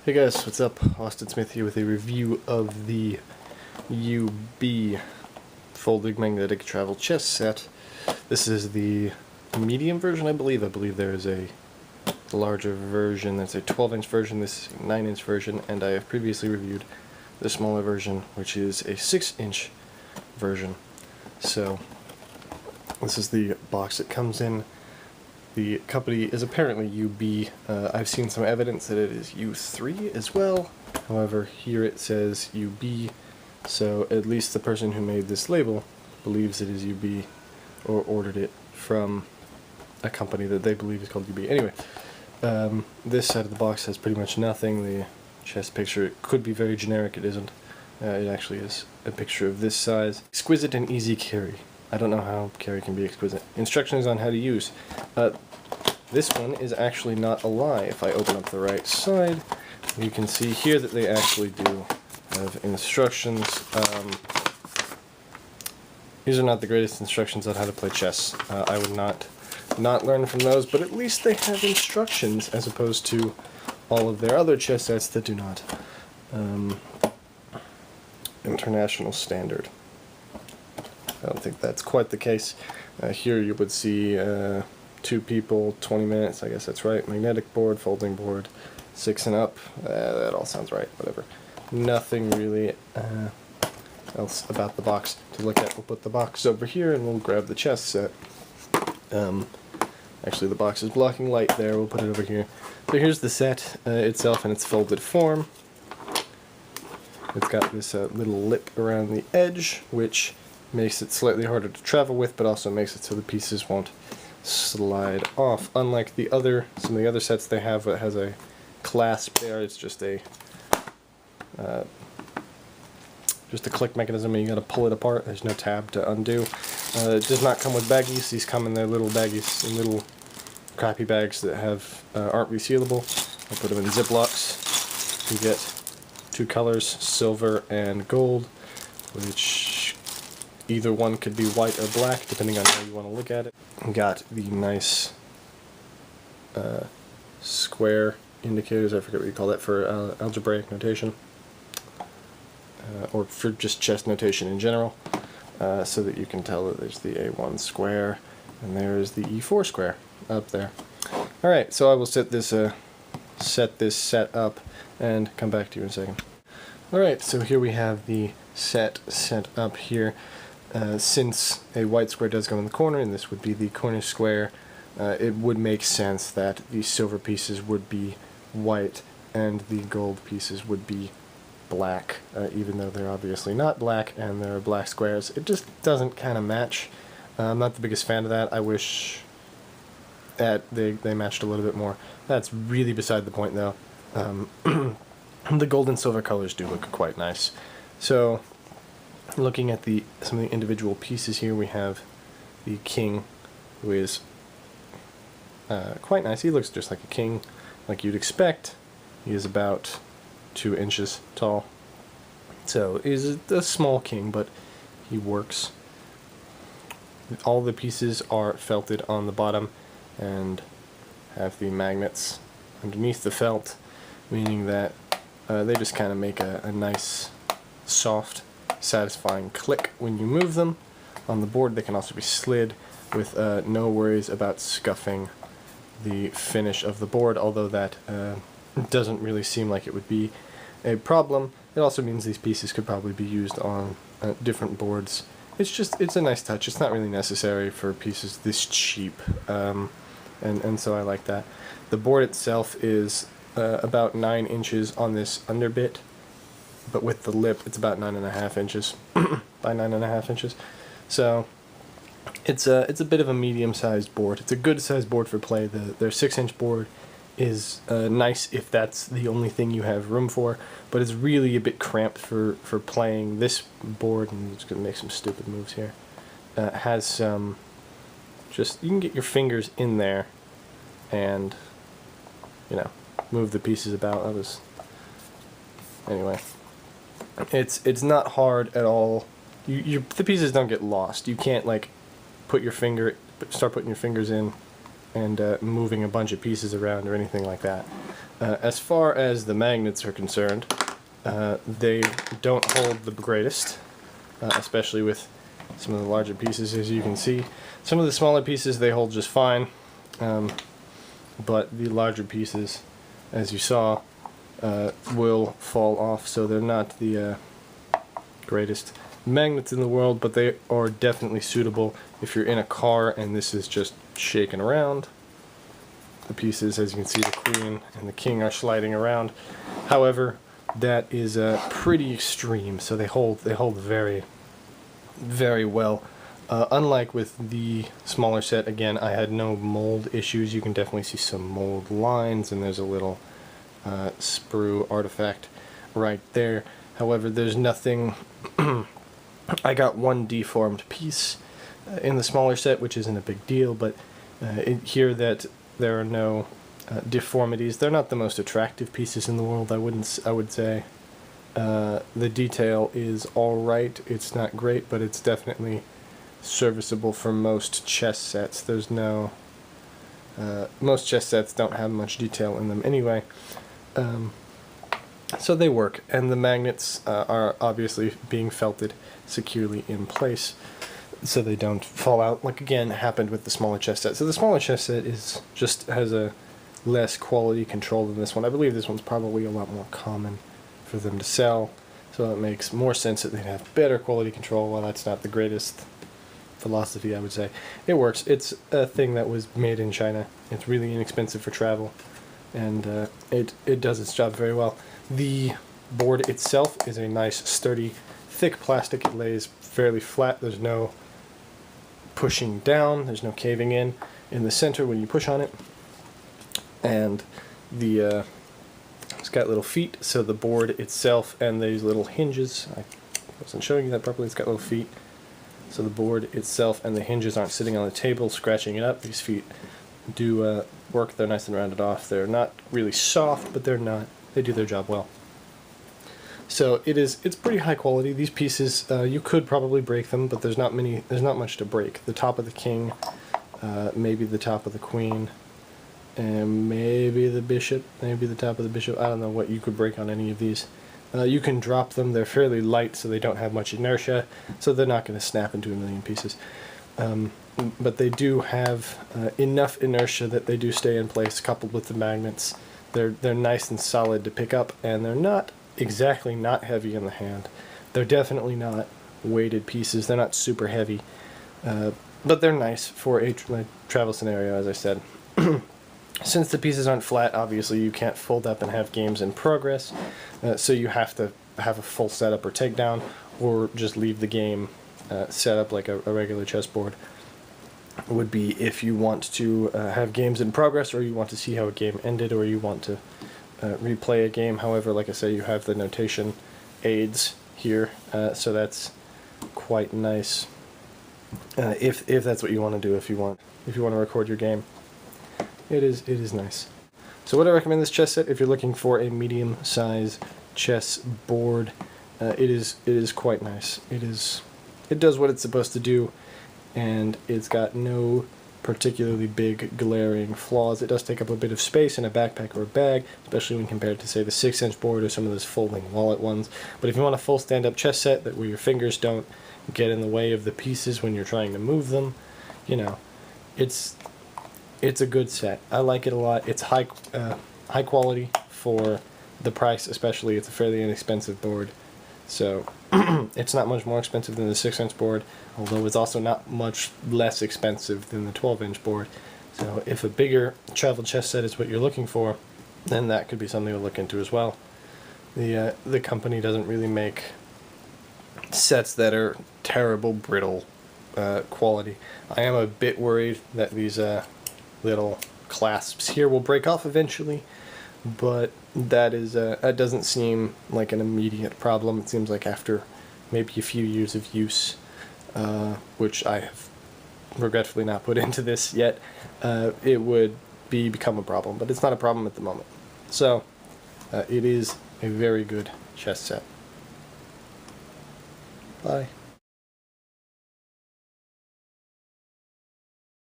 Hey guys, what's up? Austin Smith here with a review of the UB Folding Magnetic Travel Chess Set. This is the medium version, I believe. I believe there is a larger version. That's a 12-inch version, this is a 9-inch version, and I have previously reviewed the smaller version, which is a 6-inch version. So, this is the box it comes in. The company is apparently UB. I've seen some evidence that it is U3 as well. However, here it says UB, so at least the person who made this label believes it is UB, or ordered it from a company that they believe is called UB. Anyway, this side of the box has pretty much nothing. The chess picture could be very generic, it isn't. It actually is a picture of this size. Exquisite and easy carry. I don't know how carry can be exquisite. Instructions on how to use. This one is actually not a lie. If I open up the right side, you can see here that they actually do have instructions. These are not the greatest instructions on how to play chess. I would not learn from those, but at least they have instructions as opposed to all of their other chess sets that do not. International standard. I don't think that's quite the case. Here you would see 2 people, 20 minutes, I guess that's right. Magnetic board, folding board, 6 and up. That all sounds right, whatever. Nothing really else about the box to look at. We'll put the box over here and we'll grab the chess set. Actually, the box is blocking light there. We'll put it over here. So here's the set itself in its folded form. It's got this little lip around the edge, which makes it slightly harder to travel with, but also makes it so the pieces won't slide off. Unlike some of the other sets they have, it has a clasp there. It's just a click mechanism, and you got to pull it apart. There's no tab to undo. It does not come with baggies. These come in their little baggies, in little crappy bags that aren't resealable. I'll put them in Ziplocs. You get 2 colors, silver and gold, which either one could be white or black, depending on how you want to look at it. Got the nice square indicators, I forget what you call that, for algebraic notation, or for just chess notation in general, so that you can tell that there's the A1 square, and there's the E4 square up there. Alright, so I will set this set up, and come back to you in a second. Alright, so here we have the set up here. Since a white square does go in the corner, and this would be the corner square, it would make sense that the silver pieces would be white and the gold pieces would be black, even though they're obviously not black and there are black squares. It just doesn't kind of match. I'm not the biggest fan of that. I wish that they matched a little bit more. That's really beside the point, though. The gold and silver colors do look quite nice. So, looking at some of the individual pieces here, we have the king, who is quite nice. He looks just like a king, like you'd expect. He is about 2 inches tall. So he's a small king, but he works. All the pieces are felted on the bottom and have the magnets underneath the felt, meaning that they just kind of make a nice, soft, satisfying click when you move them. On the board they can also be slid with no worries about scuffing the finish of the board, although that doesn't really seem like it would be a problem. It also means these pieces could probably be used on different boards. It's a nice touch. It's not really necessary for pieces this cheap, and so I like that. The board itself is about 9 inches on this underbit, but with the lip it's about 9.5 inches by 9.5 inches. So it's a bit of a medium-sized board. It's a good-sized board for play. Their 6-inch board is nice if that's the only thing you have room for, but it's really a bit cramped for playing. This board, and I'm just gonna make some stupid moves here, has some, you can get your fingers in there and, you know, move the pieces about. Anyway, it's not hard at all. The pieces don't get lost. You can't like start putting your fingers in and moving a bunch of pieces around or anything like that. As far as the magnets are concerned, they don't hold the greatest, especially with some of the larger pieces, as you can see. Some of the smaller pieces they hold just fine, but the larger pieces, as you saw, will fall off, so they're not the greatest magnets in the world, but they are definitely suitable if you're in a car and this is just shaking around. The pieces, as you can see, the queen and the king are sliding around. However, that is pretty extreme, so they hold very, very well. Unlike with the smaller set, again, I had no mold issues. You can definitely see some mold lines, and there's a little sprue artifact right there. However, there's nothing. I got one deformed piece in the smaller set, which isn't a big deal, but here that there are no deformities. They're not the most attractive pieces in the world, I would say. The detail is alright. It's not great, but it's definitely serviceable for most chess sets. There's no... most chess sets don't have much detail in them anyway. So they work, and the magnets are obviously being felted securely in place so they don't fall out, like again happened with the smaller chess set. So the smaller chess set has a less quality control than this one. I believe this one's probably a lot more common for them to sell, so it makes more sense that they'd have better quality control. While that's not the greatest philosophy, I would say. It works. It's a thing that was made in China. It's really inexpensive for travel, and it does its job very well. The board itself is a nice, sturdy, thick plastic. It lays fairly flat. There's no pushing down. There's no caving in the center when you push on it. And the it's got little feet, so the board itself and these little hinges, I wasn't showing you that properly, it's got little feet. So the board itself and the hinges aren't sitting on the table scratching it up. These feet do work. They're nice and rounded off. They're not really soft, but they do their job well. So it's pretty high quality. These pieces, you could probably break them, but there's not much to break. The top of the king, maybe the top of the queen, and maybe the bishop, maybe the top of the bishop. I don't know what you could break on any of these. You can drop them. They're fairly light, so they don't have much inertia, so they're not going to snap into a million pieces. But they do have enough inertia that they do stay in place, coupled with the magnets. They're nice and solid to pick up, and they're not exactly not heavy in the hand. They're definitely not weighted pieces. They're not super heavy, but they're nice for a travel scenario, as I said. Since the pieces aren't flat, obviously you can't fold up and have games in progress, so you have to have a full setup or takedown, or just leave the game set up like a regular chessboard would be if you want to have games in progress, or you want to see how a game ended, or you want to replay a game. However, like I say, you have the notation aids here, so that's quite nice if that's what you want to do. If you want to record your game, it is nice. So would I recommend this chess set if you're looking for a medium-size chess board? It is quite nice. It does what it's supposed to do, and it's got no particularly big glaring flaws. It does take up a bit of space in a backpack or a bag, especially when compared to, say, the 6-inch board or some of those folding wallet ones. But if you want a full stand-up chess set where your fingers don't get in the way of the pieces when you're trying to move them, you know, it's a good set. I like it a lot. It's high quality for the price, especially. It's a fairly inexpensive board, so it's not much more expensive than the 6-inch board, although it's also not much less expensive than the 12-inch board. So if a bigger travel chess set is what you're looking for, then that could be something to look into as well. The company doesn't really make sets that are terrible, brittle quality. I am a bit worried that these little clasps here will break off eventually, but that doesn't seem like an immediate problem. It seems like after maybe a few years of use, which I have regretfully not put into this yet, it would become a problem, but it's not a problem at the moment. So it is a very good chess set. Bye.